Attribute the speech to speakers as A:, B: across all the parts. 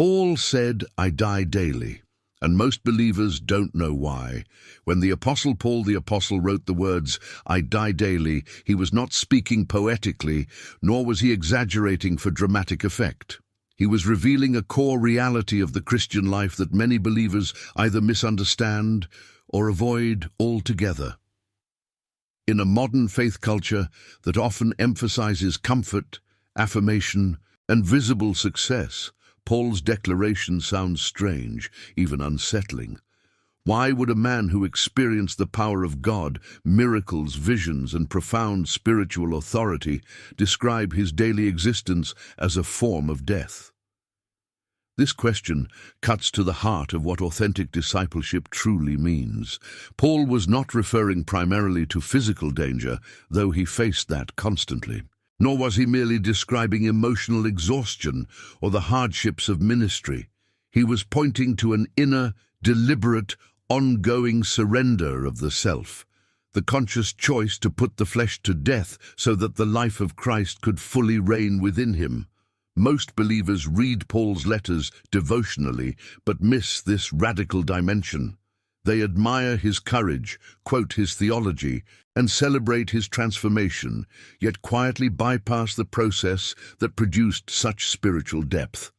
A: Paul said, "I die daily." And most believers don't know why. When the Apostle Paul the Apostle wrote the words, "I die daily," he was not speaking poetically, nor was he exaggerating for dramatic effect. He was revealing a core reality of the Christian life that many believers either misunderstand or avoid altogether. In a modern faith culture that often emphasizes comfort, affirmation, and visible success, Paul's declaration sounds strange, even unsettling. Why would a man who experienced the power of God, miracles, visions, and profound spiritual authority describe his daily existence as a form of death? This question cuts to the heart of what authentic discipleship truly means. Paul was not referring primarily to physical danger, though he faced that constantly. Nor was he merely describing emotional exhaustion or the hardships of ministry. He was pointing to an inner, deliberate, ongoing surrender of the self, the conscious choice to put the flesh to death so that the life of Christ could fully reign within him. Most believers read Paul's letters devotionally, but miss this radical dimension. They admire his courage, quote his theology, and celebrate his transformation, yet quietly bypass the process that produced such spiritual depth.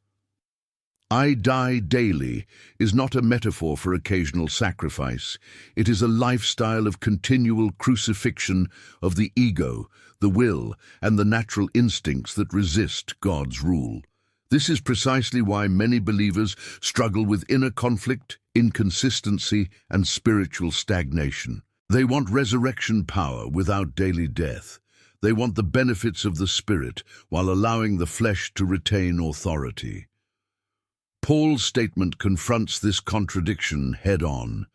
A: "I die daily" is not a metaphor for occasional sacrifice. It is a lifestyle of continual crucifixion of the ego, the will, and the natural instincts that resist God's rule. This is precisely why many believers struggle with inner conflict, inconsistency, and spiritual stagnation. They want resurrection power without daily death. They want the benefits of the Spirit while allowing the flesh to retain authority. Paul's statement confronts this contradiction head-on.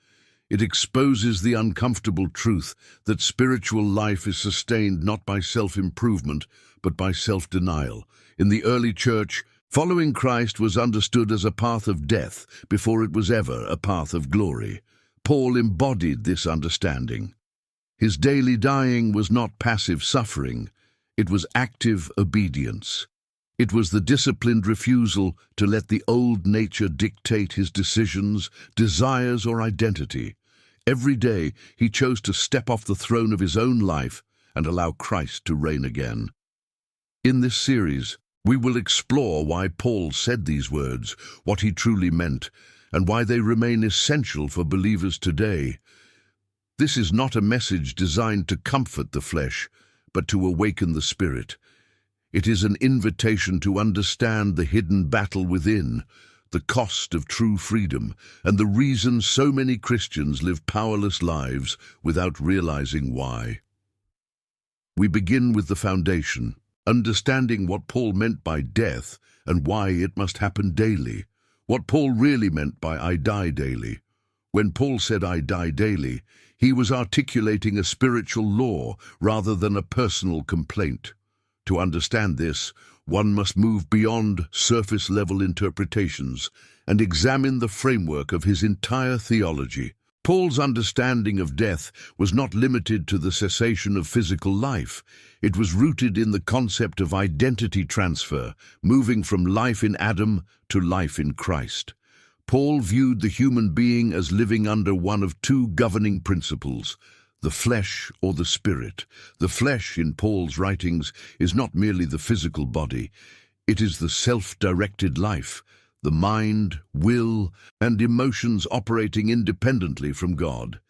A: It exposes the uncomfortable truth that spiritual life is sustained not by self-improvement, but by self-denial. In the early church, following Christ was understood as a path of death before it was ever a path of glory. Paul embodied this understanding. His daily dying was not passive suffering, it was active obedience. It was the disciplined refusal to let the old nature dictate his decisions, desires, or identity. Every day he chose to step off the throne of his own life and allow Christ to reign again. In this series, we will explore why Paul said these words, what he truly meant, and why they remain essential for believers today. This is not a message designed to comfort the flesh, but to awaken the spirit. It is an invitation to understand the hidden battle within, the cost of true freedom, and the reason so many Christians live powerless lives without realizing why. We begin with the foundation, understanding what Paul meant by death and why it must happen daily. What Paul really meant by "I die daily." When Paul said "I die daily," he was articulating a spiritual law rather than a personal complaint. To understand this, one must move beyond surface-level interpretations and examine the framework of his entire theology. Paul's understanding of death was not limited to the cessation of physical life. It was rooted in the concept of identity transfer, moving from life in Adam to life in Christ. Paul viewed the human being as living under one of two governing principles: the flesh or the spirit. The flesh, in Paul's writings, is not merely the physical body. It is the self-directed life, the mind, will, and emotions operating independently from God.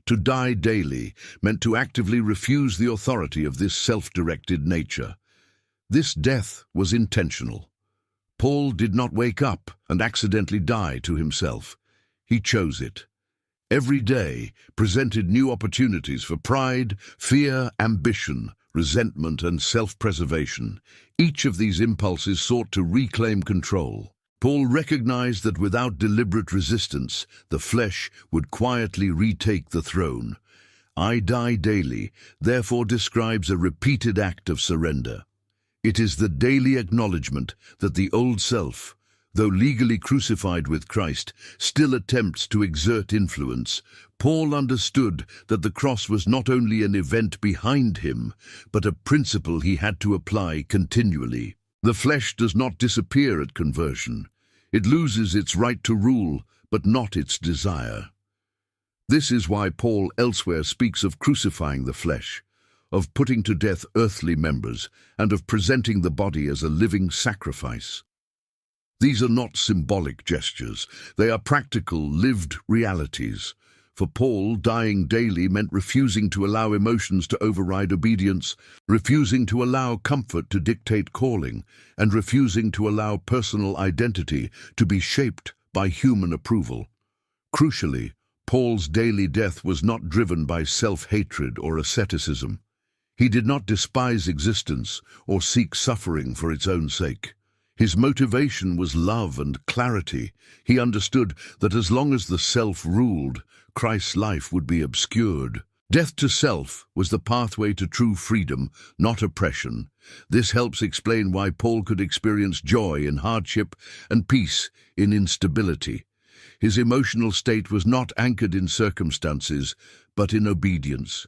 A: To die daily meant to actively refuse the authority of this self-directed nature. This death was intentional. Paul did not wake up and accidentally die to himself. He chose it. Every day presented new opportunities for pride, fear, ambition, resentment, and self-preservation. Each of these impulses sought to reclaim control. Paul recognized that without deliberate resistance, the flesh would quietly retake the throne. "I die daily" therefore describes a repeated act of surrender. It is the daily acknowledgement that the old self, though legally crucified with Christ, still attempts to exert influence. Paul understood that the cross was not only an event behind him, but a principle he had to apply continually. The flesh does not disappear at conversion. It loses its right to rule, but not its desire. This is why Paul elsewhere speaks of crucifying the flesh, of putting to death earthly members, and of presenting the body as a living sacrifice. These are not symbolic gestures, they are practical, lived realities. For Paul, dying daily meant refusing to allow emotions to override obedience, refusing to allow comfort to dictate calling, and refusing to allow personal identity to be shaped by human approval. Crucially, Paul's daily death was not driven by self-hatred or asceticism. He did not despise existence or seek suffering for its own sake. His motivation was love and clarity. He understood that as long as the self ruled, Christ's life would be obscured. Death to self was the pathway to true freedom, not oppression. This helps explain why Paul could experience joy in hardship and peace in instability. His emotional state was not anchored in circumstances, but in obedience.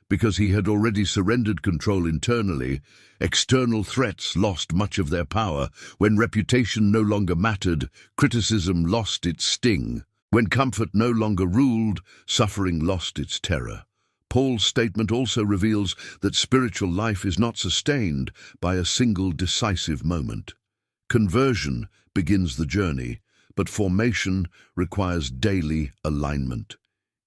A: Because he had already surrendered control internally, external threats lost much of their power. When reputation no longer mattered, criticism lost its sting. When comfort no longer ruled, suffering lost its terror. Paul's statement also reveals that spiritual life is not sustained by a single decisive moment. Conversion begins the journey, but formation requires daily alignment.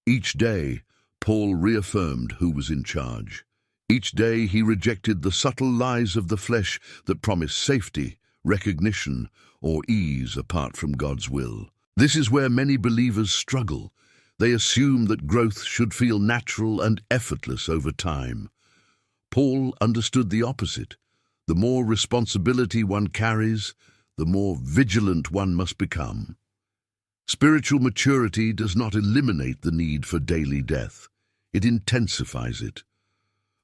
A: Each day, Paul reaffirmed who was in charge. Each day he rejected the subtle lies of the flesh that promise safety, recognition, or ease apart from God's will. This is where many believers struggle. They assume that growth should feel natural and effortless over time. Paul understood the opposite. The more responsibility one carries, the more vigilant one must become. Spiritual maturity does not eliminate the need for daily death. It intensifies it.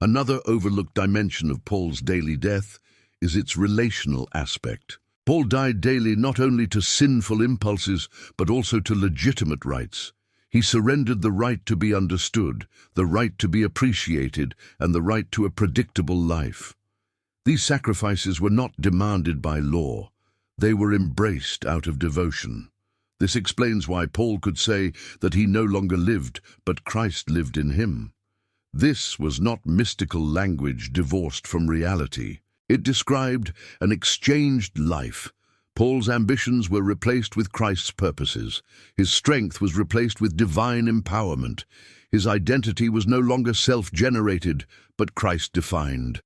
A: Another overlooked dimension of Paul's daily death is its relational aspect. Paul died daily not only to sinful impulses, but also to legitimate rights. He surrendered the right to be understood, the right to be appreciated, and the right to a predictable life. These sacrifices were not demanded by law. They were embraced out of devotion. This explains why Paul could say that he no longer lived, but Christ lived in him. This was not mystical language divorced from reality. It described an exchanged life. Paul's ambitions were replaced with Christ's purposes. His strength was replaced with divine empowerment. His identity was no longer self-generated, but Christ-defined.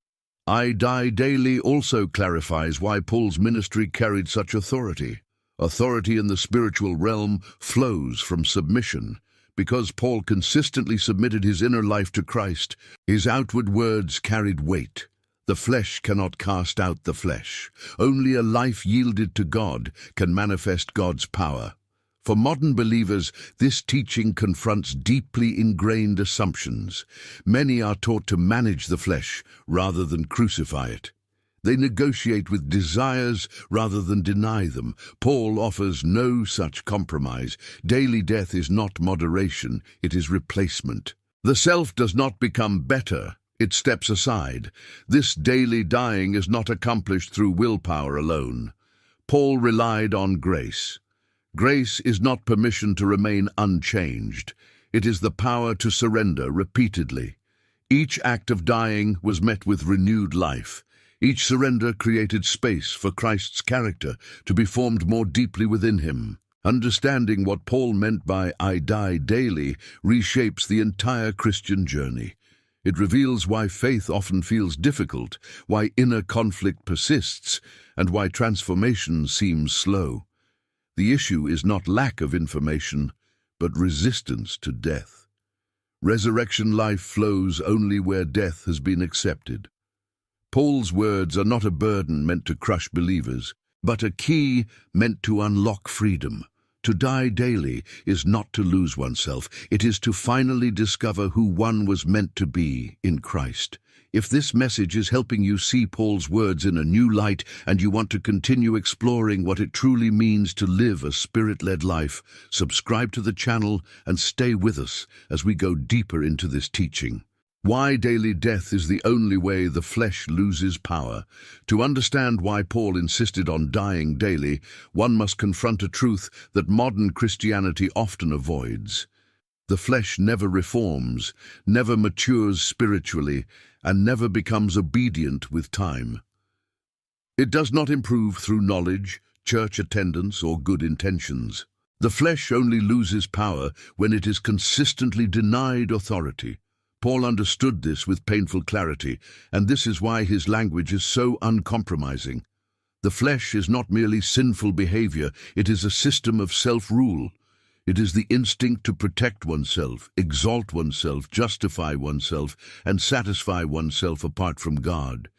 A: "I die daily" also clarifies why Paul's ministry carried such authority. Authority in the spiritual realm flows from submission. Because Paul consistently submitted his inner life to Christ, his outward words carried weight. The flesh cannot cast out the flesh. Only a life yielded to God can manifest God's power. For modern believers, this teaching confronts deeply ingrained assumptions. Many are taught to manage the flesh rather than crucify it. They negotiate with desires rather than deny them. Paul offers no such compromise. Daily death is not moderation, it is replacement. The self does not become better, it steps aside. This daily dying is not accomplished through willpower alone. Paul relied on grace. Grace is not permission to remain unchanged. It is the power to surrender repeatedly. Each act of dying was met with renewed life. Each surrender created space for Christ's character to be formed more deeply within him. Understanding what Paul meant by "I die daily" reshapes the entire Christian journey. It reveals why faith often feels difficult, why inner conflict persists, and why transformation seems slow. The issue is not lack of information, but resistance to death. Resurrection life flows only where death has been accepted. Paul's words are not a burden meant to crush believers, but a key meant to unlock freedom. To die daily is not to lose oneself. It is to finally discover who one was meant to be in Christ. If this message is helping you see Paul's words in a new light and you want to continue exploring what it truly means to live a spirit-led life, subscribe to the channel and stay with us as we go deeper into this teaching. Why daily death is the only way the flesh loses power. To understand why Paul insisted on dying daily, one must confront a truth that modern Christianity often avoids. The flesh never reforms, never matures spiritually, and never becomes obedient with time. It does not improve through knowledge, church attendance, or good intentions. The flesh only loses power when it is consistently denied authority. Paul understood this with painful clarity, and this is why his language is so uncompromising. The flesh is not merely sinful behavior, it is a system of self-rule. It is the instinct to protect oneself, exalt oneself, justify oneself, and satisfy oneself apart from God.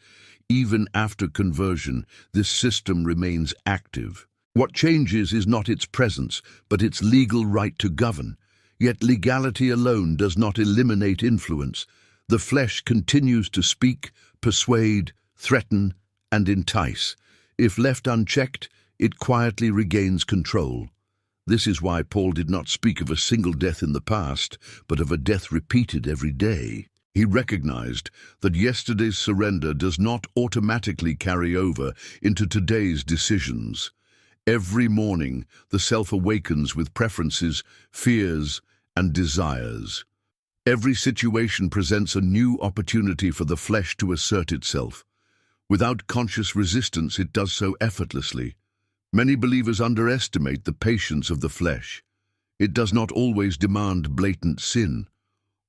A: Even after conversion, this system remains active. What changes is not its presence, but its legal right to govern. Yet legality alone does not eliminate influence. The flesh continues to speak, persuade, threaten, and entice. If left unchecked, it quietly regains control. This is why Paul did not speak of a single death in the past, but of a death repeated every day. He recognized that yesterday's surrender does not automatically carry over into today's decisions. Every morning, the self awakens with preferences, fears, and desires. Every situation presents a new opportunity for the flesh to assert itself. Without conscious resistance, it does so effortlessly. Many believers underestimate the patience of the flesh. It does not always demand blatant sin.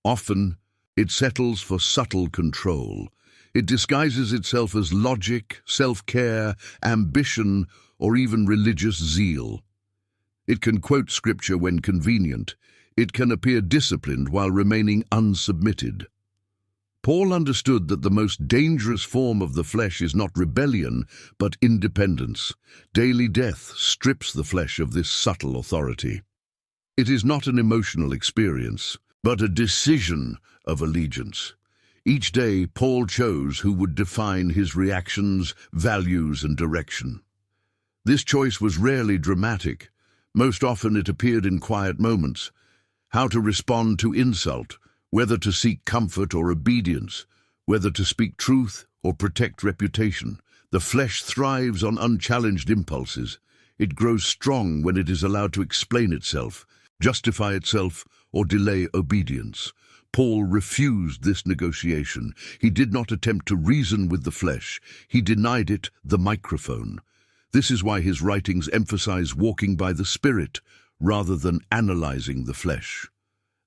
A: Often, it settles for subtle control. It disguises itself as logic, self-care, ambition, or even religious zeal. It can quote scripture when convenient. It can appear disciplined while remaining unsubmitted. Paul understood that the most dangerous form of the flesh is not rebellion, but independence. Daily death strips the flesh of this subtle authority. It is not an emotional experience, but a decision of allegiance. Each day, Paul chose who would define his reactions, values, and direction. This choice was rarely dramatic. Most often it appeared in quiet moments. How to respond to insult, whether to seek comfort or obedience, whether to speak truth or protect reputation. The flesh thrives on unchallenged impulses. It grows strong when it is allowed to explain itself, justify itself, or delay obedience. Paul refused this negotiation. He did not attempt to reason with the flesh. He denied it the microphone. This is why his writings emphasize walking by the Spirit rather than analyzing the flesh.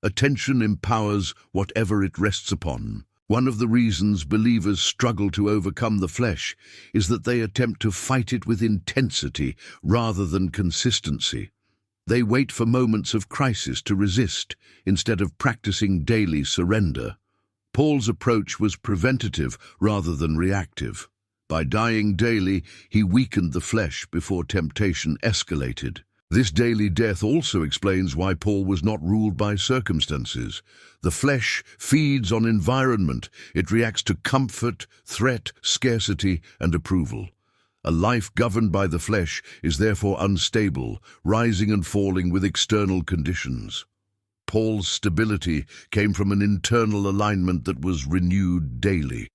A: Attention empowers whatever it rests upon. One of the reasons believers struggle to overcome the flesh is that they attempt to fight it with intensity rather than consistency. They wait for moments of crisis to resist instead of practicing daily surrender. Paul's approach was preventative rather than reactive. By dying daily, he weakened the flesh before temptation escalated. This daily death also explains why Paul was not ruled by circumstances. The flesh feeds on environment. It reacts to comfort, threat, scarcity, and approval. A life governed by the flesh is therefore unstable, rising and falling with external conditions. Paul's stability came from an internal alignment that was renewed daily.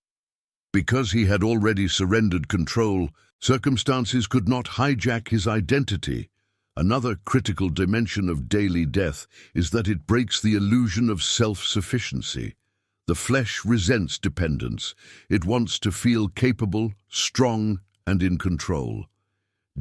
A: Because he had already surrendered control, circumstances could not hijack his identity. Another critical dimension of daily death is that it breaks the illusion of self-sufficiency. The flesh resents dependence. It wants to feel capable, strong, and in control.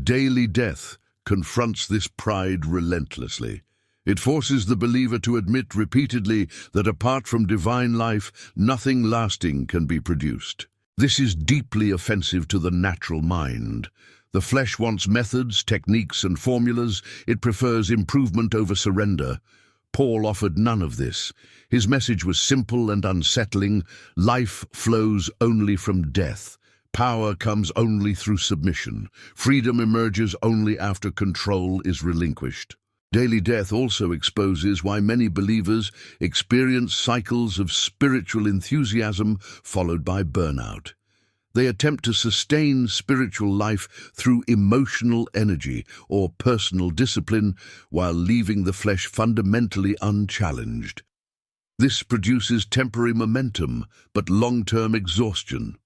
A: Daily death confronts this pride relentlessly. It forces the believer to admit repeatedly that apart from divine life, nothing lasting can be produced. This is deeply offensive to the natural mind. The flesh wants methods, techniques, and formulas. It prefers improvement over surrender. Paul offered none of this. His message was simple and unsettling. Life flows only from death. Power comes only through submission. Freedom emerges only after control is relinquished. Daily death also exposes why many believers experience cycles of spiritual enthusiasm followed by burnout. They attempt to sustain spiritual life through emotional energy or personal discipline while leaving the flesh fundamentally unchallenged. This produces temporary momentum, but long-term exhaustion.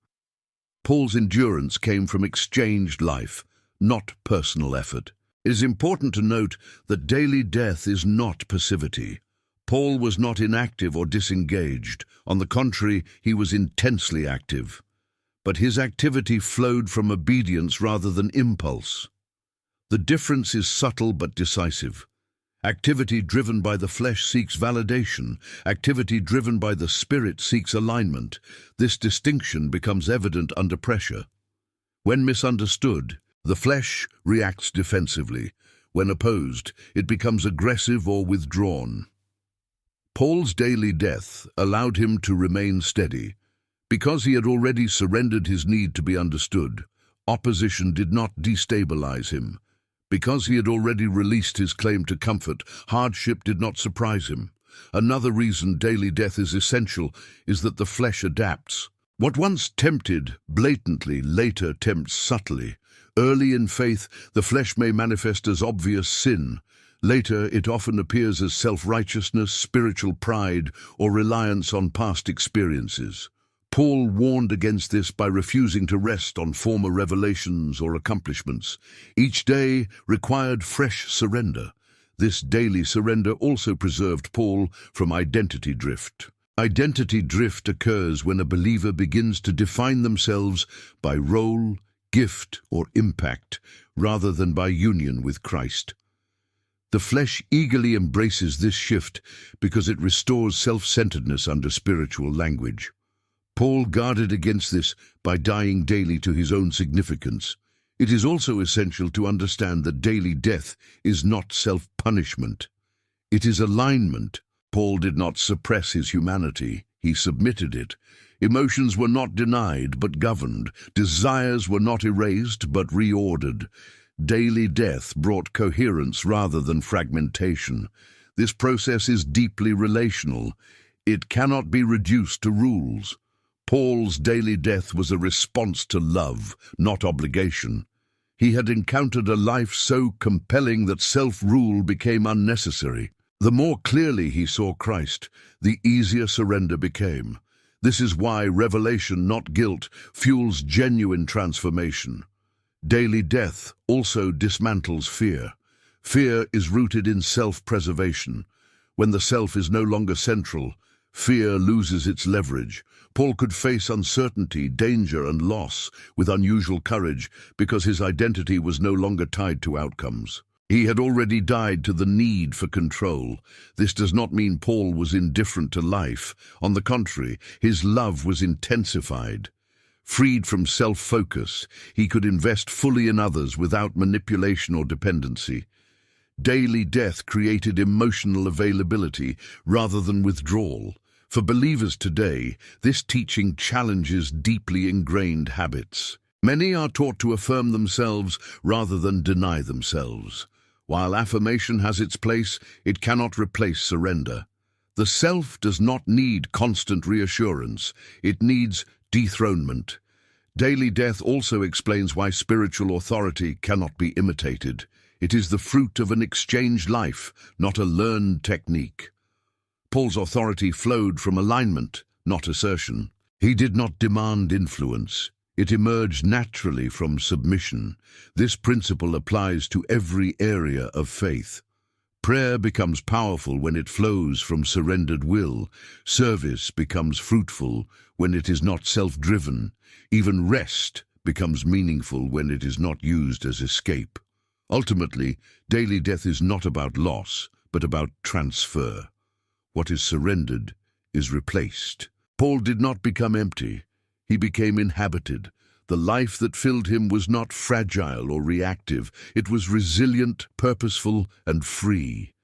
A: Paul's endurance came from exchanged life, not personal effort. It is important to note that daily death is not passivity. Paul was not inactive or disengaged. On the contrary, he was intensely active. But his activity flowed from obedience rather than impulse. The difference is subtle but decisive. Activity driven by the flesh seeks validation. Activity driven by the spirit seeks alignment. This distinction becomes evident under pressure. When misunderstood, the flesh reacts defensively. When opposed, it becomes aggressive or withdrawn. Paul's daily death allowed him to remain steady. Because he had already surrendered his need to be understood, opposition did not destabilize him. Because he had already released his claim to comfort, hardship did not surprise him. Another reason daily death is essential is that the flesh adapts. What once tempted blatantly later tempts subtly. Early in faith, the flesh may manifest as obvious sin. Later, it often appears as self-righteousness, spiritual pride, or reliance on past experiences. Paul warned against this by refusing to rest on former revelations or accomplishments. Each day required fresh surrender. This daily surrender also preserved Paul from identity drift. Identity drift occurs when a believer begins to define themselves by role, gift, or impact, rather than by union with Christ. The flesh eagerly embraces this shift because it restores self-centeredness under spiritual language. Paul guarded against this by dying daily to his own significance. It is also essential to understand that daily death is not self-punishment. It is alignment. Paul did not suppress his humanity. He submitted it. Emotions were not denied, but governed. Desires were not erased, but reordered. Daily death brought coherence rather than fragmentation. This process is deeply relational. It cannot be reduced to rules. Paul's daily death was a response to love, not obligation. He had encountered a life so compelling that self-rule became unnecessary. The more clearly he saw Christ, the easier surrender became. This is why revelation, not guilt, fuels genuine transformation. Daily death also dismantles fear. Fear is rooted in self-preservation. When the self is no longer central, fear loses its leverage. Paul could face uncertainty, danger, and loss with unusual courage because his identity was no longer tied to outcomes. He had already died to the need for control. This does not mean Paul was indifferent to life. On the contrary, his love was intensified. Freed from self-focus, he could invest fully in others without manipulation or dependency. Daily death created emotional availability rather than withdrawal. For believers today, this teaching challenges deeply ingrained habits. Many are taught to affirm themselves rather than deny themselves. While affirmation has its place, it cannot replace surrender. The self does not need constant reassurance. It needs dethronement. Daily death also explains why spiritual authority cannot be imitated. It is the fruit of an exchanged life, not a learned technique. Paul's authority flowed from alignment, not assertion. He did not demand influence. It emerged naturally from submission. This principle applies to every area of faith. Prayer becomes powerful when it flows from surrendered will. Service becomes fruitful when it is not self-driven. Even rest becomes meaningful when it is not used as escape. Ultimately, daily death is not about loss, but about transfer. What is surrendered is replaced. Paul did not become empty. He became inhabited. The life that filled him was not fragile or reactive. It was resilient, purposeful, and free.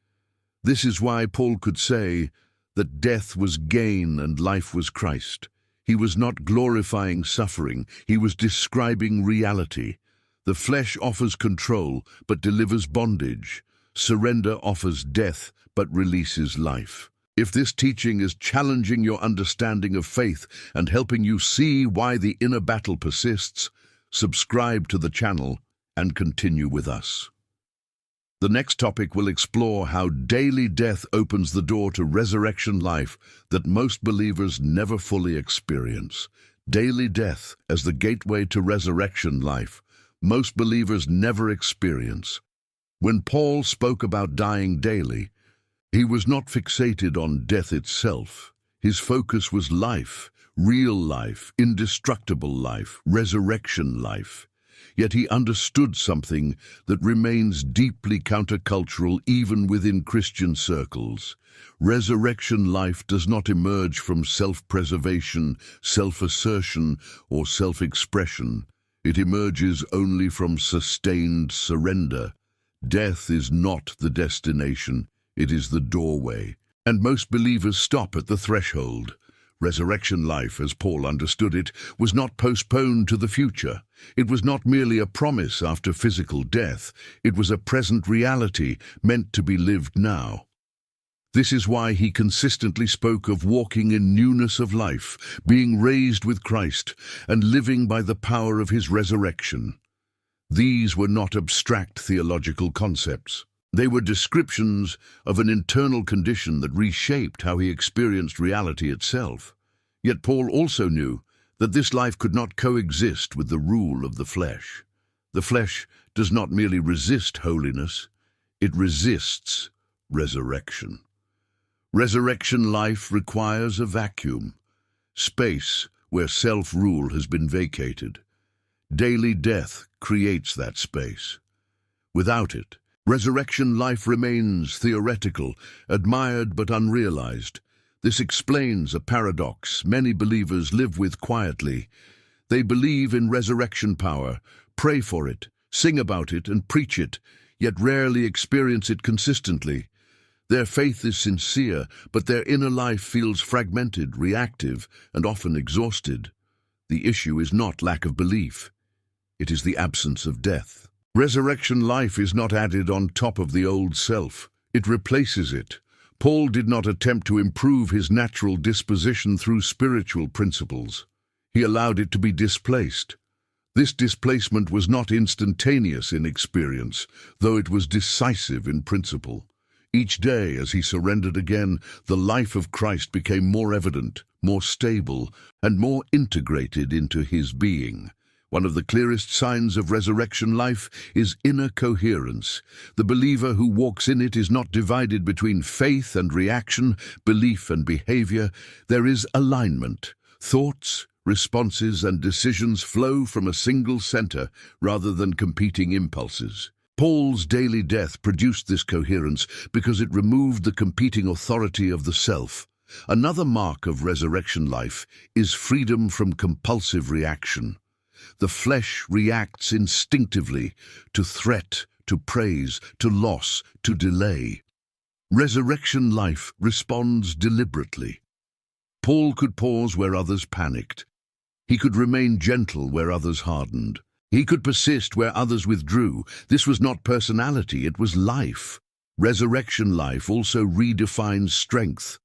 A: This is why Paul could say that death was gain and life was Christ. He was not glorifying suffering. He was describing reality. The flesh offers control, but delivers bondage. Surrender offers death, but releases life. If this teaching is challenging your understanding of faith and helping you see why the inner battle persists, subscribe to the channel and continue with us. The next topic will explore how daily death opens the door to resurrection life that most believers never fully experience. Daily death as the gateway to resurrection life most believers never experience. When Paul spoke about dying daily, he was not fixated on death itself. His focus was life, real life, indestructible life, resurrection life. Yet he understood something that remains deeply countercultural even within Christian circles. Resurrection life does not emerge from self-preservation, self-assertion, or self-expression. It emerges only from sustained surrender. Death is not the destination, it is the doorway. And most believers stop at the threshold. Resurrection life, as Paul understood it, was not postponed to the future. It was not merely a promise after physical death. It was a present reality meant to be lived now. This is why he consistently spoke of walking in newness of life, being raised with Christ, and living by the power of his resurrection. These were not abstract theological concepts. They were descriptions of an internal condition that reshaped how he experienced reality itself. Yet Paul also knew that this life could not coexist with the rule of the flesh. The flesh does not merely resist holiness, it resists resurrection. Resurrection life requires a vacuum, space where self-rule has been vacated. Daily death creates that space. Without it, resurrection life remains theoretical, admired but unrealized. This explains a paradox many believers live with quietly. They believe in resurrection power, pray for it, sing about it, and preach it, yet rarely experience it consistently. Their faith is sincere, but their inner life feels fragmented, reactive, and often exhausted. The issue is not lack of belief. It is the absence of death. Resurrection life is not added on top of the old self. It replaces it. Paul did not attempt to improve his natural disposition through spiritual principles. He allowed it to be displaced. This displacement was not instantaneous in experience, though it was decisive in principle. Each day, as he surrendered again, the life of Christ became more evident, more stable, and more integrated into his being. One of the clearest signs of resurrection life is inner coherence. The believer who walks in it is not divided between faith and reaction, belief and behavior. There is alignment. Thoughts, responses, and decisions flow from a single center rather than competing impulses. Paul's daily death produced this coherence because it removed the competing authority of the self. Another mark of resurrection life is freedom from compulsive reaction. The flesh reacts instinctively to threat, to praise, to loss, to delay. Resurrection life responds deliberately. Paul could pause where others panicked. He could remain gentle where others hardened. He could persist where others withdrew. This was not personality, it was life. Resurrection life also redefines strength.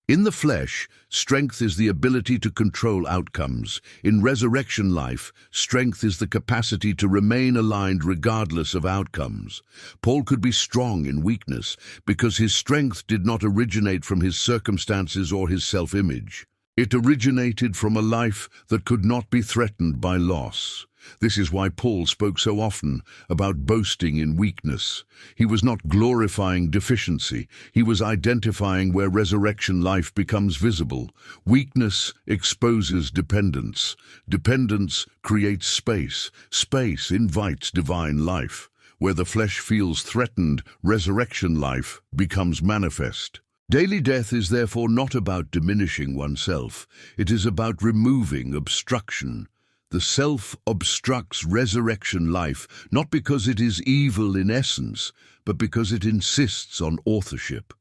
A: In the flesh, strength is the ability to control outcomes. In resurrection life, strength is the capacity to remain aligned regardless of outcomes. Paul could be strong in weakness because his strength did not originate from his circumstances or his self-image. It originated from a life that could not be threatened by loss. This is why Paul spoke so often about boasting in weakness. He was not glorifying deficiency. He was identifying where resurrection life becomes visible. Weakness exposes dependence. Dependence creates space. Space invites divine life. Where the flesh feels threatened, resurrection life becomes manifest. Daily death is therefore not about diminishing oneself. It is about removing obstruction. The self obstructs resurrection life, not because it is evil in essence, but because it insists on authorship.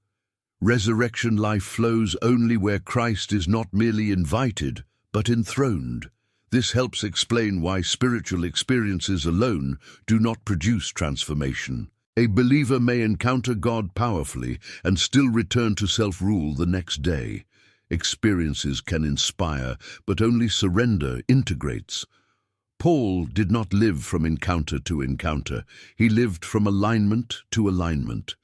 A: Resurrection life flows only where Christ is not merely invited, but enthroned. This helps explain why spiritual experiences alone do not produce transformation. A believer may encounter God powerfully and still return to self-rule the next day. Experiences can inspire, but only surrender integrates. Paul did not live from encounter to encounter. He lived from alignment to alignment.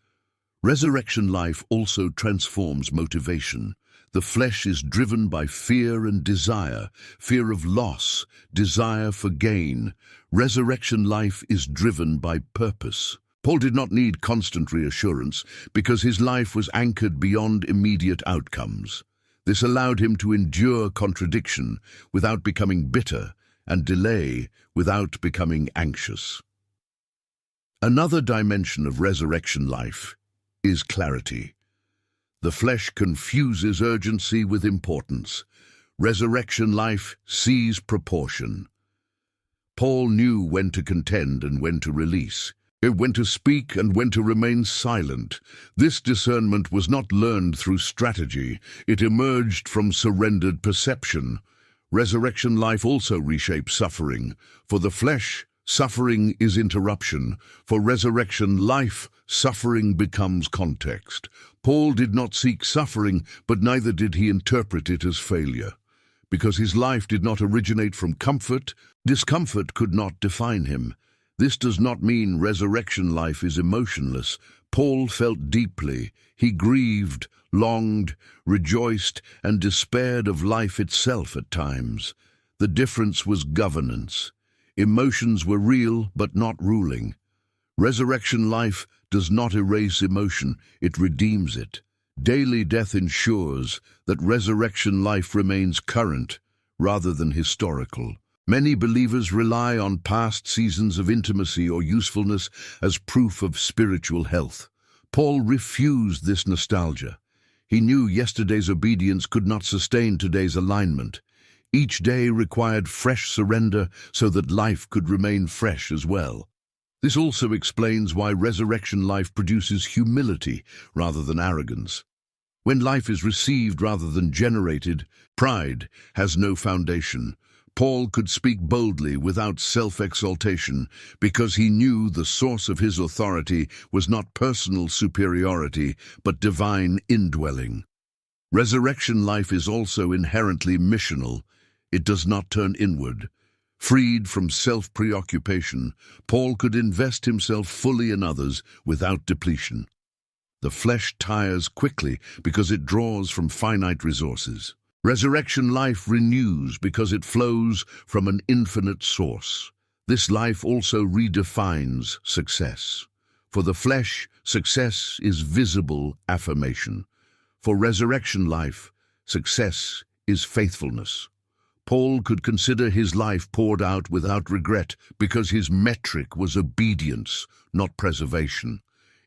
A: Resurrection life also transforms motivation. The flesh is driven by fear and desire, fear of loss, desire for gain. Resurrection life is driven by purpose. Paul did not need constant reassurance because his life was anchored beyond immediate outcomes. This allowed him to endure contradiction without becoming bitter and delay without becoming anxious. Another dimension of resurrection life is clarity. The flesh confuses urgency with importance. Resurrection life sees proportion. Paul knew when to contend and when to release, when to speak and when to remain silent. This discernment was not learned through strategy. It emerged from surrendered perception. Resurrection life also reshapes suffering. For the flesh, suffering is interruption. For resurrection life, suffering becomes context. Paul did not seek suffering, but neither did he interpret it as failure. Because his life did not originate from comfort, discomfort could not define him. This does not mean resurrection life is emotionless. Paul felt deeply. He grieved, longed, rejoiced, and despaired of life itself at times. The difference was governance. Emotions were real but not ruling. Resurrection life does not erase emotion, it redeems it. Daily death ensures that resurrection life remains current rather than historical. Many believers rely on past seasons of intimacy or usefulness as proof of spiritual health. Paul refused this nostalgia. He knew yesterday's obedience could not sustain today's alignment. Each day required fresh surrender so that life could remain fresh as well. This also explains why resurrection life produces humility rather than arrogance. When life is received rather than generated, pride has no foundation. Paul could speak boldly without self-exaltation because he knew the source of his authority was not personal superiority but divine indwelling. Resurrection life is also inherently missional. It does not turn inward. Freed from self-preoccupation, Paul could invest himself fully in others without depletion. The flesh tires quickly because it draws from finite resources. Resurrection life renews because it flows from an infinite source. This life also redefines success. For the flesh, success is visible affirmation. For resurrection life, success is faithfulness. Paul could consider his life poured out without regret because his metric was obedience, not preservation.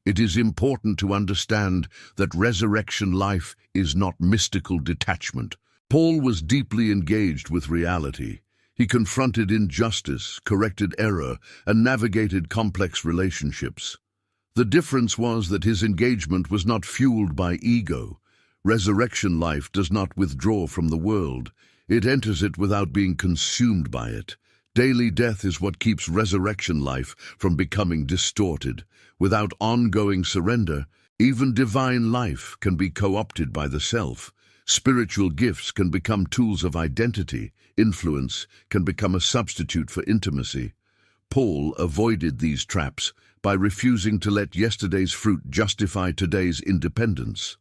A: It is important to understand that resurrection life is not mystical detachment. Paul was deeply engaged with reality. He confronted injustice, corrected error, and navigated complex relationships. The difference was that his engagement was not fueled by ego. Resurrection life does not withdraw from the world. It enters it without being consumed by it. Daily death is what keeps resurrection life from becoming distorted. Without ongoing surrender, even divine life can be co-opted by the self. Spiritual gifts can become tools of identity. Influence can become a substitute for intimacy. Paul avoided these traps by refusing to let yesterday's fruit justify today's independence.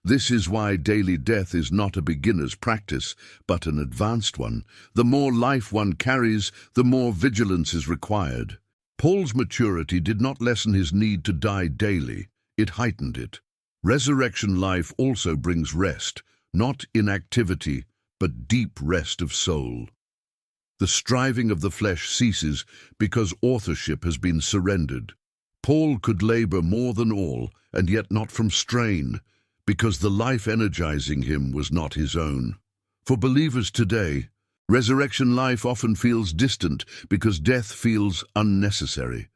A: This is why daily death is not a beginner's practice, but an advanced one. The more life one carries, the more vigilance is required. Paul's maturity did not lessen his need to die daily, it heightened it. Resurrection life also brings rest, not inactivity, but deep rest of soul. The striving of the flesh ceases because authorship has been surrendered. Paul could labor more than all, and yet not from strain, because the life energizing him was not his own. For believers today, resurrection life often feels distant because death feels unnecessary.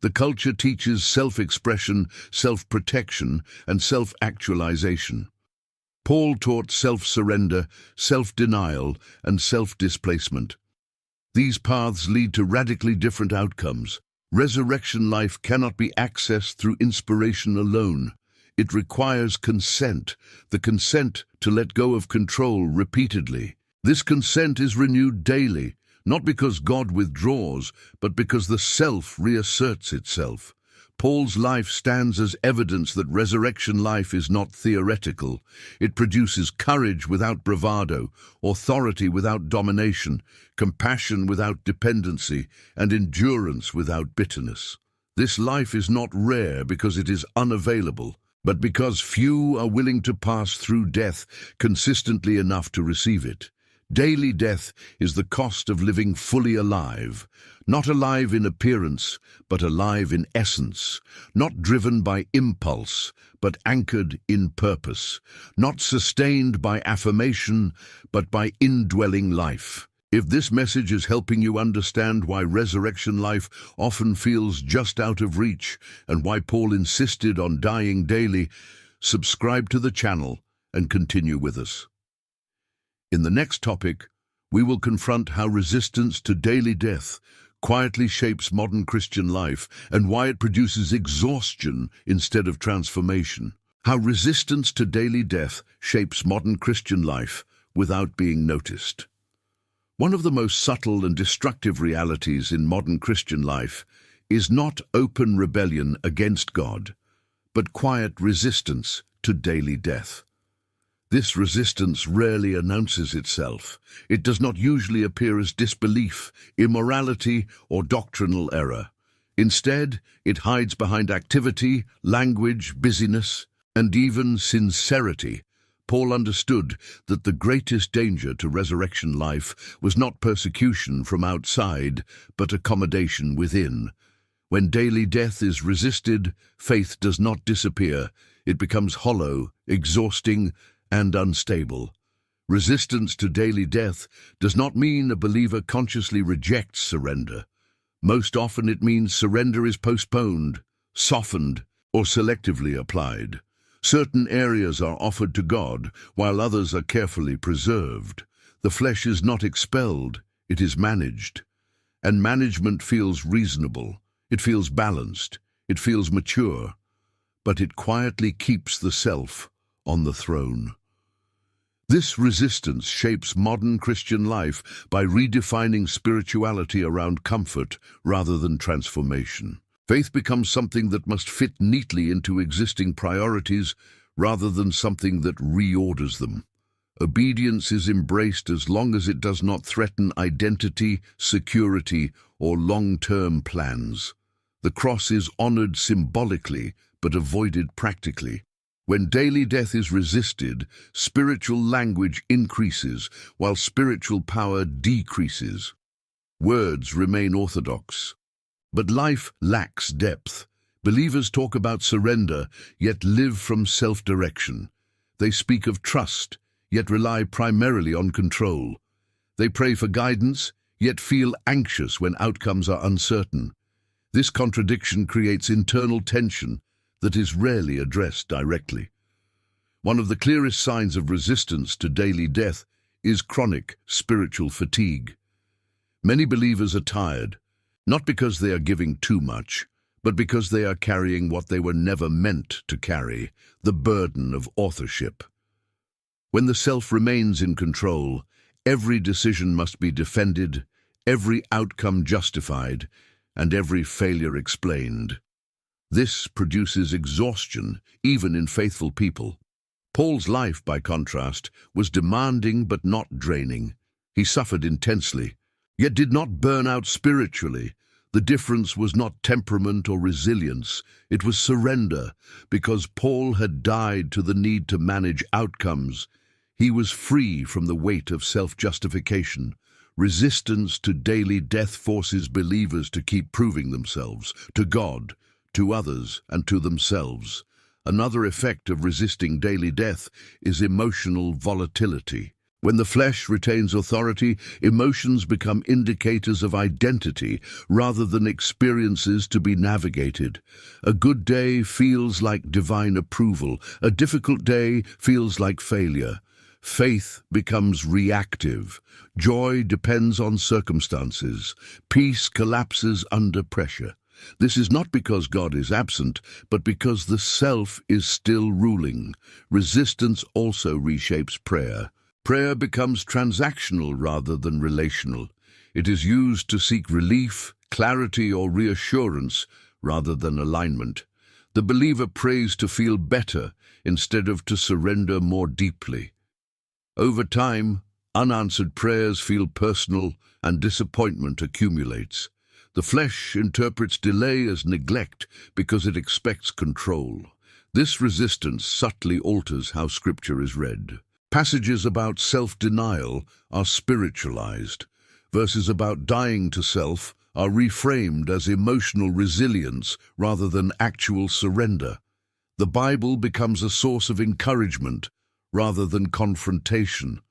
A: The culture teaches self-expression, self-protection, and self-actualization. Paul taught self-surrender, self-denial, and self-displacement. These paths lead to radically different outcomes. Resurrection life cannot be accessed through inspiration alone. It requires consent, the consent to let go of control repeatedly. This consent is renewed daily, not because God withdraws, but because the self reasserts itself. Paul's life stands as evidence that resurrection life is not theoretical. It produces courage without bravado, authority without domination, compassion without dependency, and endurance without bitterness. This life is not rare because it is unavailable, but because few are willing to pass through death consistently enough to receive it. Daily death is the cost of living fully alive, not alive in appearance, but alive in essence, not driven by impulse, but anchored in purpose, not sustained by affirmation, but by indwelling life. If this message is helping you understand why resurrection life often feels just out of reach and why Paul insisted on dying daily, subscribe to the channel and continue with us. In the next topic, we will confront how resistance to daily death quietly shapes modern Christian life and why it produces exhaustion instead of transformation. How resistance to daily death shapes modern Christian life without being noticed. One of the most subtle and destructive realities in modern Christian life is not open rebellion against God, but quiet resistance to daily death. This resistance rarely announces itself. It does not usually appear as disbelief, immorality, or doctrinal error. Instead, it hides behind activity, language, busyness, and even sincerity. Paul understood that the greatest danger to resurrection life was not persecution from outside, but accommodation within. When daily death is resisted, faith does not disappear. It becomes hollow, exhausting, and unstable. Resistance to daily death does not mean a believer consciously rejects surrender. Most often it means surrender is postponed, softened, or selectively applied. Certain areas are offered to God, while others are carefully preserved. The flesh is not expelled, it is managed. And management feels reasonable, it feels balanced, it feels mature, but it quietly keeps the self on the throne. This resistance shapes modern Christian life by redefining spirituality around comfort rather than transformation. Faith becomes something that must fit neatly into existing priorities rather than something that reorders them. Obedience is embraced as long as it does not threaten identity, security, or long-term plans. The cross is honored symbolically but avoided practically. When daily death is resisted, spiritual language increases while spiritual power decreases. Words remain orthodox, but life lacks depth. Believers talk about surrender, yet live from self-direction. They speak of trust, yet rely primarily on control. They pray for guidance, yet feel anxious when outcomes are uncertain. This contradiction creates internal tension that is rarely addressed directly. One of the clearest signs of resistance to daily death is chronic spiritual fatigue. Many believers are tired, not because they are giving too much, but because they are carrying what they were never meant to carry, the burden of authorship. When the self remains in control, every decision must be defended, every outcome justified, and every failure explained. This produces exhaustion, even in faithful people. Paul's life, by contrast, was demanding but not draining. He suffered intensely, yet did not burn out spiritually. The difference was not temperament or resilience, it was surrender. Because Paul had died to the need to manage outcomes, he was free from the weight of self-justification. Resistance to daily death forces believers to keep proving themselves, to God, to others, and to themselves. Another effect of resisting daily death is emotional volatility. When the flesh retains authority, emotions become indicators of identity rather than experiences to be navigated. A good day feels like divine approval. A difficult day feels like failure. Faith becomes reactive. Joy depends on circumstances. Peace collapses under pressure. This is not because God is absent, but because the self is still ruling. Resistance also reshapes prayer. Prayer becomes transactional rather than relational. It is used to seek relief, clarity, or reassurance rather than alignment. The believer prays to feel better instead of to surrender more deeply. Over time, unanswered prayers feel personal and disappointment accumulates. The flesh interprets delay as neglect because it expects control. This resistance subtly alters how Scripture is read. Passages about self-denial are spiritualized. Verses about dying to self are reframed as emotional resilience rather than actual surrender. The Bible becomes a source of encouragement rather than confrontation.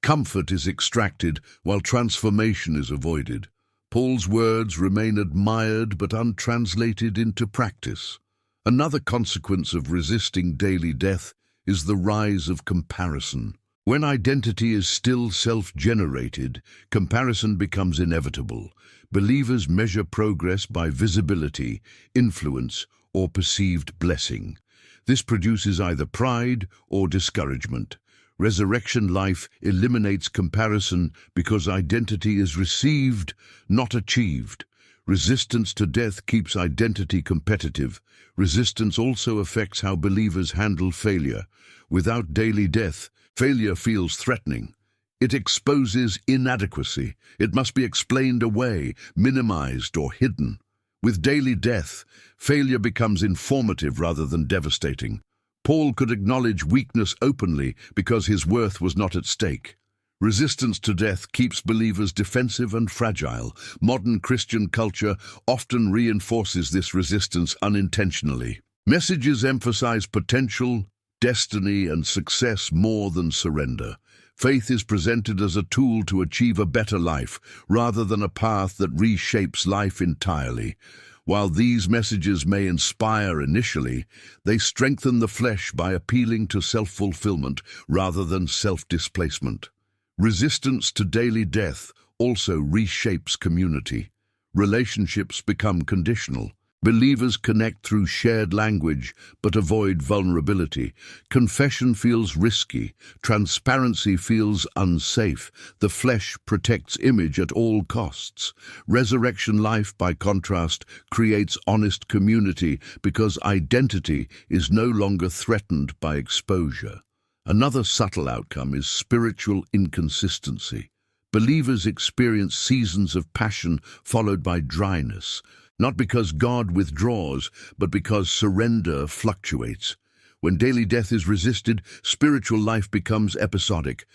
A: Comfort is extracted while transformation is avoided. Paul's words remain admired but untranslated into practice. Another consequence of resisting daily death is the rise of comparison. When identity is still self-generated, comparison becomes inevitable. Believers measure progress by visibility, influence, or perceived blessing. This produces either pride or discouragement. Resurrection life eliminates comparison because identity is received, not achieved. Resistance to death keeps identity competitive. Resistance also affects how believers handle failure. Without daily death, failure feels threatening. It exposes inadequacy. It must be explained away, minimized, or hidden. With daily death, failure becomes informative rather than devastating. Paul could acknowledge weakness openly because his worth was not at stake. Resistance to death keeps believers defensive and fragile. Modern Christian culture often reinforces this resistance unintentionally. Messages emphasize potential, destiny, and success more than surrender. Faith is presented as a tool to achieve a better life, rather than a path that reshapes life entirely. While these messages may inspire initially, they strengthen the flesh by appealing to self-fulfillment rather than self-displacement. Resistance to daily death also reshapes community. Relationships become conditional. Believers connect through shared language but avoid vulnerability. Confession feels risky. Transparency feels unsafe. The flesh protects image at all costs. Resurrection life, by contrast, creates honest community because identity is no longer threatened by exposure. Another subtle outcome is spiritual inconsistency. Believers experience seasons of passion followed by dryness. Not because God withdraws, but because surrender fluctuates. When daily death is resisted, spiritual life becomes episodic.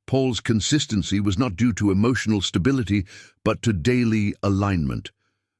A: Paul's consistency was not due to emotional stability, but to daily alignment.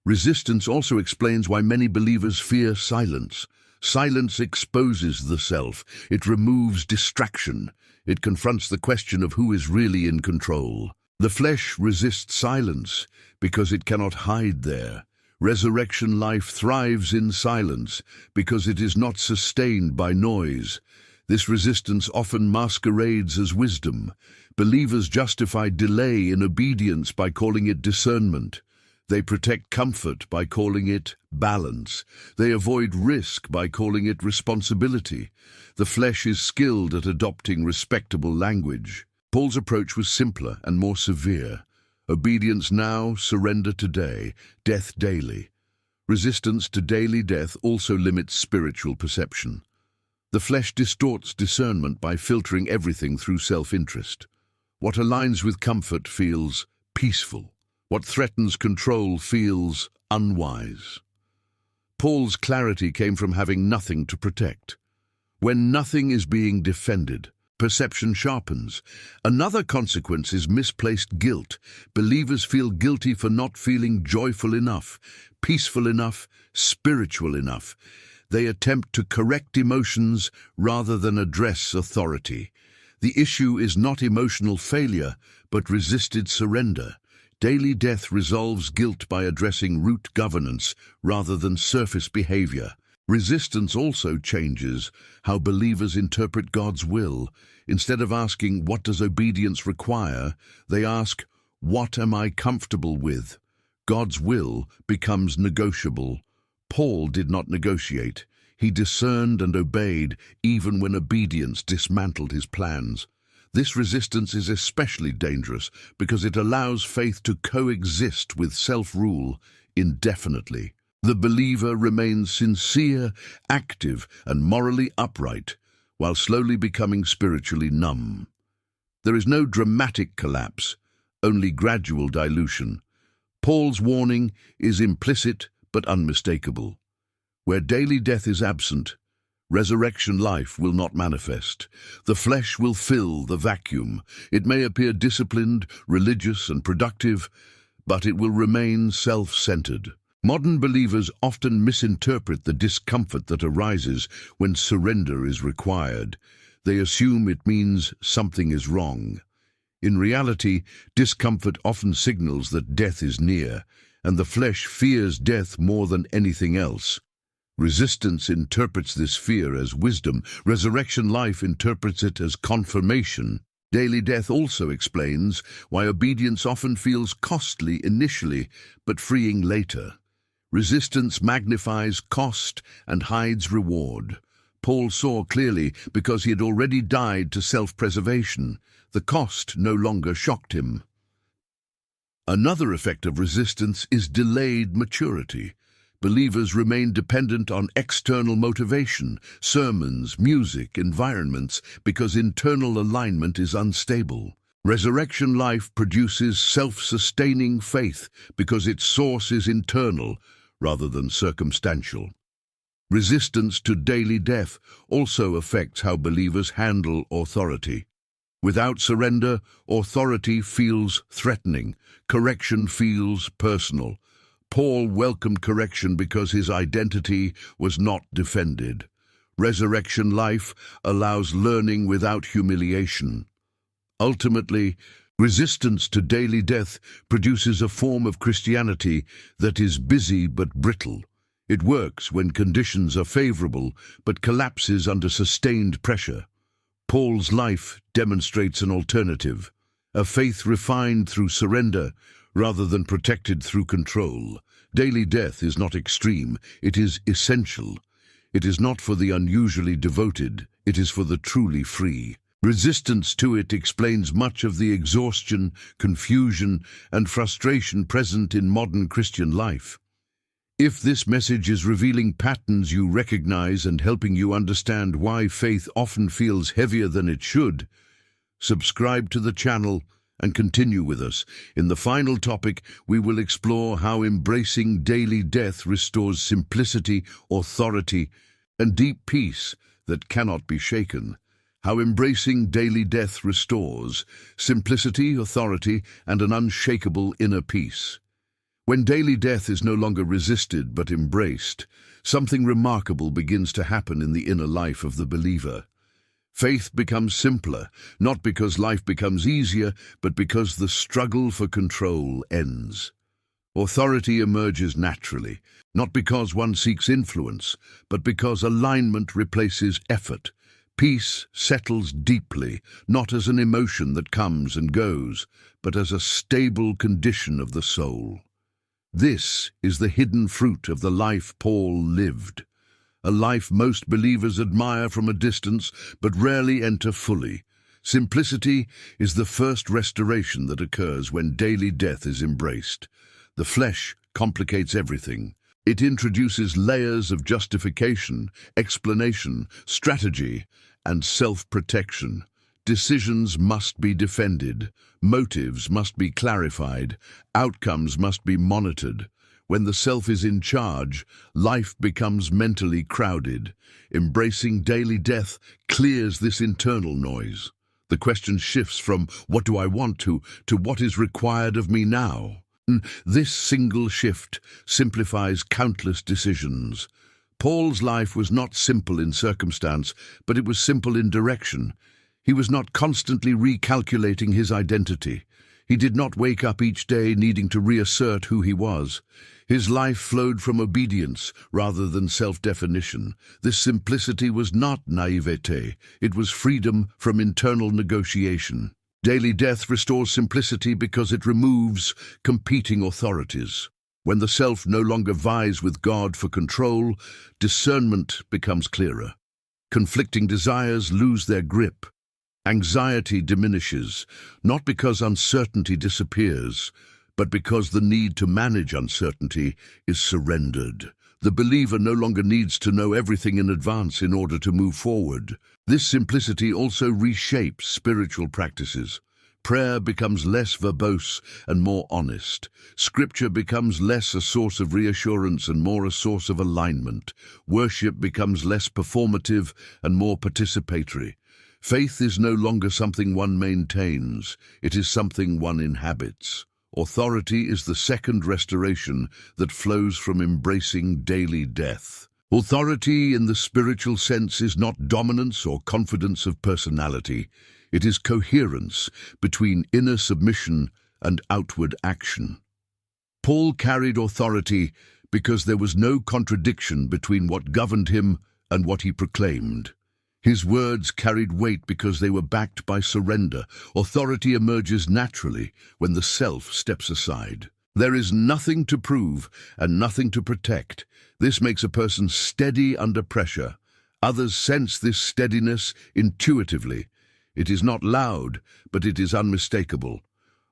A: Resistance also explains why many believers fear silence. Silence exposes the self. It removes distraction. It confronts the question of who is really in control. The flesh resists silence because it cannot hide there. Resurrection life thrives in silence because it is not sustained by noise. This resistance often masquerades as wisdom. Believers justify delay in obedience by calling it discernment. They protect comfort by calling it balance. They avoid risk by calling it responsibility. The flesh is skilled at adopting respectable language. Paul's approach was simpler and more severe. Obedience now, surrender today, death daily. Resistance to daily death also limits spiritual perception. The flesh distorts discernment by filtering everything through self-interest. What aligns with comfort feels peaceful. What threatens control feels unwise. Paul's clarity came from having nothing to protect. When nothing is being defended, perception sharpens. Another consequence is misplaced guilt. Believers feel guilty for not feeling joyful enough, peaceful enough, spiritual enough. They attempt to correct emotions rather than address authority. The issue is not emotional failure, but resisted surrender. Daily death resolves guilt by addressing root governance rather than surface behavior. Resistance also changes how believers interpret God's will. Instead of asking, "What does obedience require?" they ask, "What am I comfortable with?" God's will becomes negotiable. Paul did not negotiate. He discerned and obeyed even when obedience dismantled his plans. This resistance is especially dangerous because it allows faith to coexist with self-rule indefinitely. The believer remains sincere, active, and morally upright, while slowly becoming spiritually numb. There is no dramatic collapse, only gradual dilution. Paul's warning is implicit but unmistakable. Where daily death is absent, resurrection life will not manifest. The flesh will fill the vacuum. It may appear disciplined, religious, and productive, but it will remain self-centered. Modern believers often misinterpret the discomfort that arises when surrender is required. They assume it means something is wrong. In reality, discomfort often signals that death is near, and the flesh fears death more than anything else. Resistance interprets this fear as wisdom. Resurrection life interprets it as confirmation. Daily death also explains why obedience often feels costly initially, but freeing later. Resistance magnifies cost and hides reward. Paul saw clearly because he had already died to self-preservation. The cost no longer shocked him. Another effect of resistance is delayed maturity. Believers remain dependent on external motivation, sermons, music, environments, because internal alignment is unstable. Resurrection life produces self-sustaining faith because its source is internal rather than circumstantial. Resistance to daily death also affects how believers handle authority. Without surrender, authority feels threatening. Correction feels personal. Paul welcomed correction because his identity was not defended. Resurrection life allows learning without humiliation. Ultimately, resistance to daily death produces a form of Christianity that is busy but brittle. It works when conditions are favorable, but collapses under sustained pressure. Paul's life demonstrates an alternative, a faith refined through surrender rather than protected through control. Daily death is not extreme, it is essential. It is not for the unusually devoted, it is for the truly free. Resistance to it explains much of the exhaustion, confusion, and frustration present in modern Christian life. If this message is revealing patterns you recognize and helping you understand why faith often feels heavier than it should, subscribe to the channel and continue with us. In the final topic, we will explore how embracing daily death restores simplicity, authority, and deep peace that cannot be shaken. How embracing daily death restores simplicity, authority, and an unshakable inner peace. When daily death is no longer resisted but embraced, something remarkable begins to happen in the inner life of the believer. Faith becomes simpler, not because life becomes easier, but because the struggle for control ends. Authority emerges naturally, not because one seeks influence, but because alignment replaces effort. Peace settles deeply, not as an emotion that comes and goes, but as a stable condition of the soul. This is the hidden fruit of the life Paul lived, a life most believers admire from a distance but rarely enter fully. Simplicity is the first restoration that occurs when daily death is embraced. The flesh complicates everything. It introduces layers of justification, explanation, strategy, and self-protection. Decisions must be defended, motives must be clarified, outcomes must be monitored. When the self is in charge, life becomes mentally crowded. Embracing daily death clears this internal noise. The question shifts from what do I want to what is required of me now. This single shift simplifies countless decisions. Paul's life was not simple in circumstance, but it was simple in direction. He was not constantly recalculating his identity. He did not wake up each day needing to reassert who he was. His life flowed from obedience rather than self-definition. This simplicity was not naivete. It was freedom from internal negotiation. Daily death restores simplicity because it removes competing authorities. When the self no longer vies with God for control, discernment becomes clearer. Conflicting desires lose their grip. Anxiety diminishes, not because uncertainty disappears, but because the need to manage uncertainty is surrendered. The believer no longer needs to know everything in advance in order to move forward. This simplicity also reshapes spiritual practices. Prayer becomes less verbose and more honest. Scripture becomes less a source of reassurance and more a source of alignment. Worship becomes less performative and more participatory. Faith is no longer something one maintains, it is something one inhabits. Authority is the second restoration that flows from embracing daily death. Authority in the spiritual sense is not dominance or confidence of personality. It is coherence between inner submission and outward action. Paul carried authority because there was no contradiction between what governed him and what he proclaimed. His words carried weight because they were backed by surrender. Authority emerges naturally when the self steps aside. There is nothing to prove and nothing to protect. This makes a person steady under pressure. Others sense this steadiness intuitively. It is not loud, but it is unmistakable.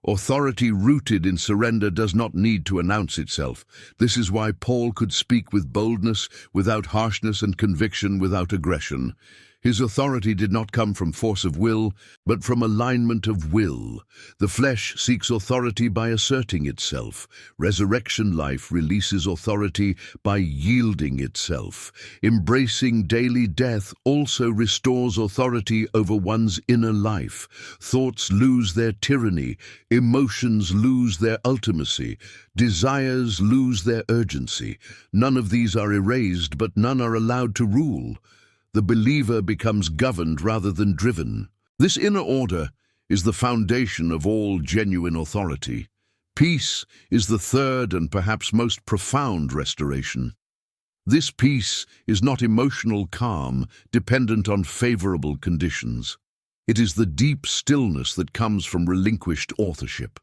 A: Authority rooted in surrender does not need to announce itself. This is why Paul could speak with boldness, without harshness, and conviction without aggression. His authority did not come from force of will, but from alignment of will. The flesh seeks authority by asserting itself. Resurrection life releases authority by yielding itself. Embracing daily death also restores authority over one's inner life. Thoughts lose their tyranny, emotions lose their ultimacy, desires lose their urgency. None of these are erased, but none are allowed to rule. The believer becomes governed rather than driven. This inner order is the foundation of all genuine authority. Peace is the third and perhaps most profound restoration. This peace is not emotional calm, dependent on favorable conditions. It is the deep stillness that comes from relinquished authorship.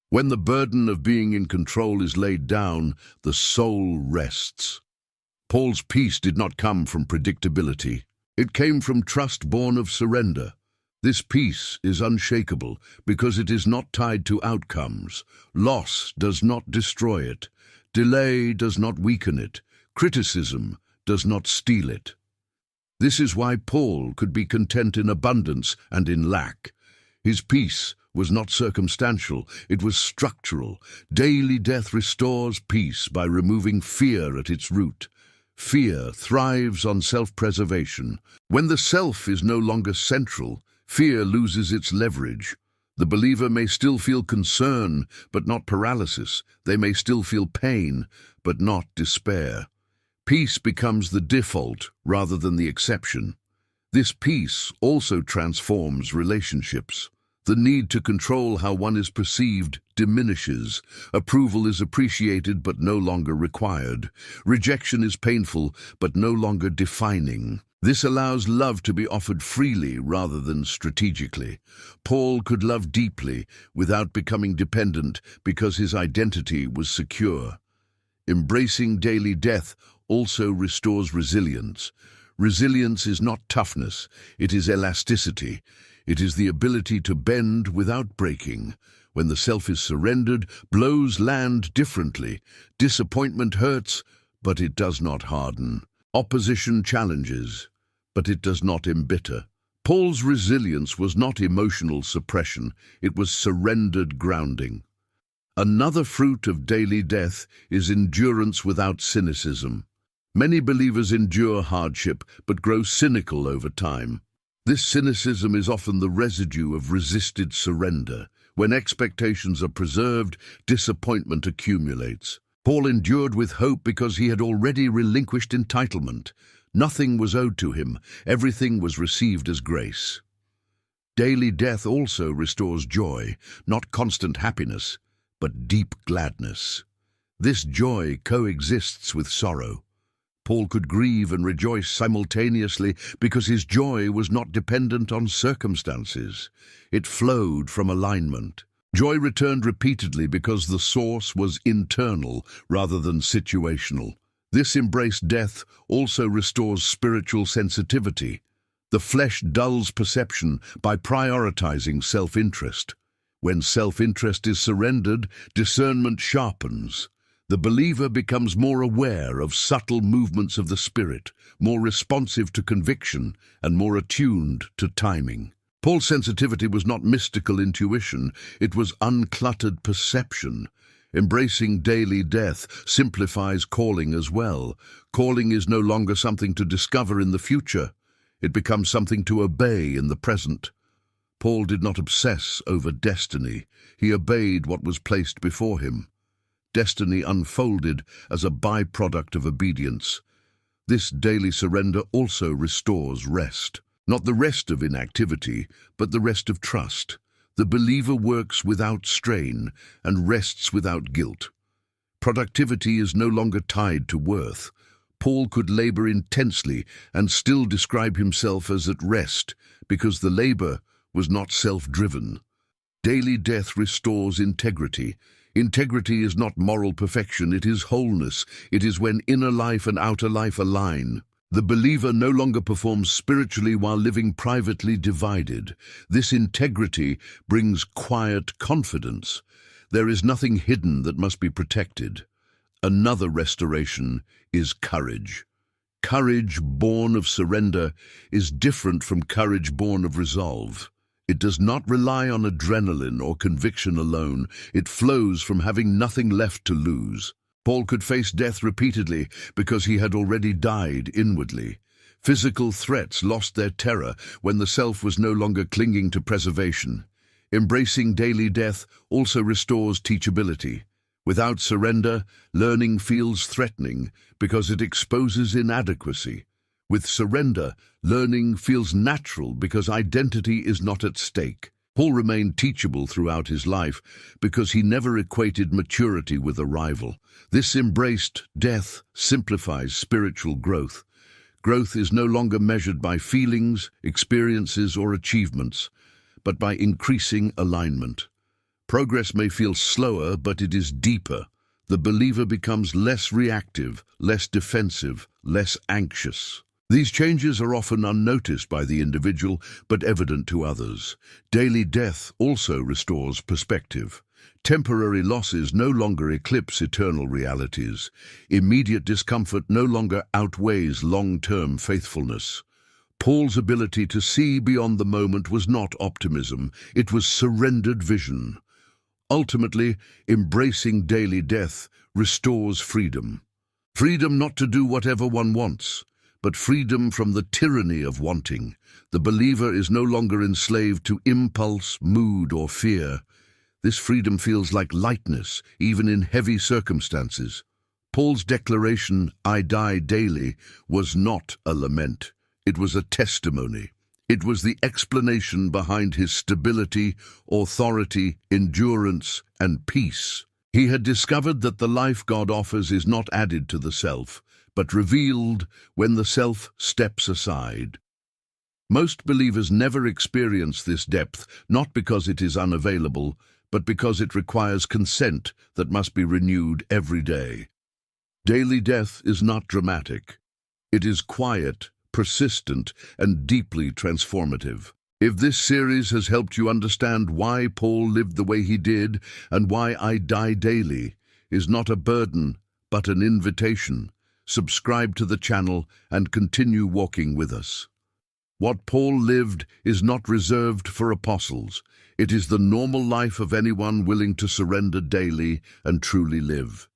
A: When the burden of being in control is laid down, the soul rests. Paul's peace did not come from predictability. It came from trust born of surrender. This peace is unshakable because it is not tied to outcomes. Loss does not destroy it. Delay does not weaken it. Criticism does not steal it. This is why Paul could be content in abundance and in lack. His peace was not circumstantial, it was structural. Daily death restores peace by removing fear at its root. Fear thrives on self-preservation. When the self is no longer central, fear loses its leverage. The believer may still feel concern, but not paralysis. They may still feel pain, but not despair. Peace becomes the default rather than the exception. This peace also transforms relationships. The need to control how one is perceived diminishes. Approval is appreciated but no longer required. Rejection is painful but no longer defining. This allows love to be offered freely rather than strategically. Paul could love deeply without becoming dependent because his identity was secure. Embracing daily death also restores resilience. Resilience is not toughness, it is elasticity. It is the ability to bend without breaking. When the self is surrendered, blows land differently. Disappointment hurts, but it does not harden. Opposition challenges, but it does not embitter. Paul's resilience was not emotional suppression, it was surrendered grounding. Another fruit of daily death is endurance without cynicism. Many believers endure hardship, but grow cynical over time. This cynicism is often the residue of resisted surrender. When expectations are preserved, disappointment accumulates. Paul endured with hope because he had already relinquished entitlement. Nothing was owed to him, everything was received as grace. Daily death also restores joy, not constant happiness, but deep gladness. This joy coexists with sorrow. Paul could grieve and rejoice simultaneously because his joy was not dependent on circumstances. It flowed from alignment. Joy returned repeatedly because the source was internal rather than situational. This embraced death also restores spiritual sensitivity. The flesh dulls perception by prioritizing self-interest. When self-interest is surrendered, discernment sharpens. The believer becomes more aware of subtle movements of the spirit, more responsive to conviction, and more attuned to timing. Paul's sensitivity was not mystical intuition, it was uncluttered perception. Embracing daily death simplifies calling as well. Calling is no longer something to discover in the future. It becomes something to obey in the present. Paul did not obsess over destiny. He obeyed what was placed before him. Destiny unfolded as a byproduct of obedience. This daily surrender also restores rest. Not the rest of inactivity, but the rest of trust. The believer works without strain and rests without guilt. Productivity is no longer tied to worth. Paul could labor intensely and still describe himself as at rest because the labor was not self-driven. Daily death restores integrity. Integrity is not moral perfection, it is wholeness. It is when inner life and outer life align. The believer no longer performs spiritually while living privately divided. This integrity brings quiet confidence. There is nothing hidden that must be protected. Another restoration is courage. Courage born of surrender is different from courage born of resolve. It does not rely on adrenaline or conviction alone. It flows from having nothing left to lose. Paul could face death repeatedly because he had already died inwardly. Physical threats lost their terror when the self was no longer clinging to preservation. Embracing daily death also restores teachability. Without surrender, learning feels threatening because it exposes inadequacy. With surrender, learning feels natural because identity is not at stake. Paul remained teachable throughout his life because he never equated maturity with arrival. This embraced death simplifies spiritual growth. Growth is no longer measured by feelings, experiences, or achievements, but by increasing alignment. Progress may feel slower, but it is deeper. The believer becomes less reactive, less defensive, less anxious. These changes are often unnoticed by the individual, but evident to others. Daily death also restores perspective. Temporary losses no longer eclipse eternal realities. Immediate discomfort no longer outweighs long-term faithfulness. Paul's ability to see beyond the moment was not optimism, it was surrendered vision. Ultimately, embracing daily death restores freedom. Freedom not to do whatever one wants, but freedom from the tyranny of wanting. The believer is no longer enslaved to impulse, mood, or fear. This freedom feels like lightness, even in heavy circumstances. Paul's declaration, "I die daily," was not a lament. It was a testimony. It was the explanation behind his stability, authority, endurance, and peace. He had discovered that the life God offers is not added to the self, but revealed when the self steps aside. Most believers never experience this depth, not because it is unavailable, but because it requires consent that must be renewed every day. Daily death is not dramatic. It is quiet, persistent, and deeply transformative. If this series has helped you understand why Paul lived the way he did and why I Die Daily is not a burden, but an invitation, subscribe to the channel and continue walking with us. What Paul lived is not reserved for apostles. It is the normal life of anyone willing to surrender daily and truly live.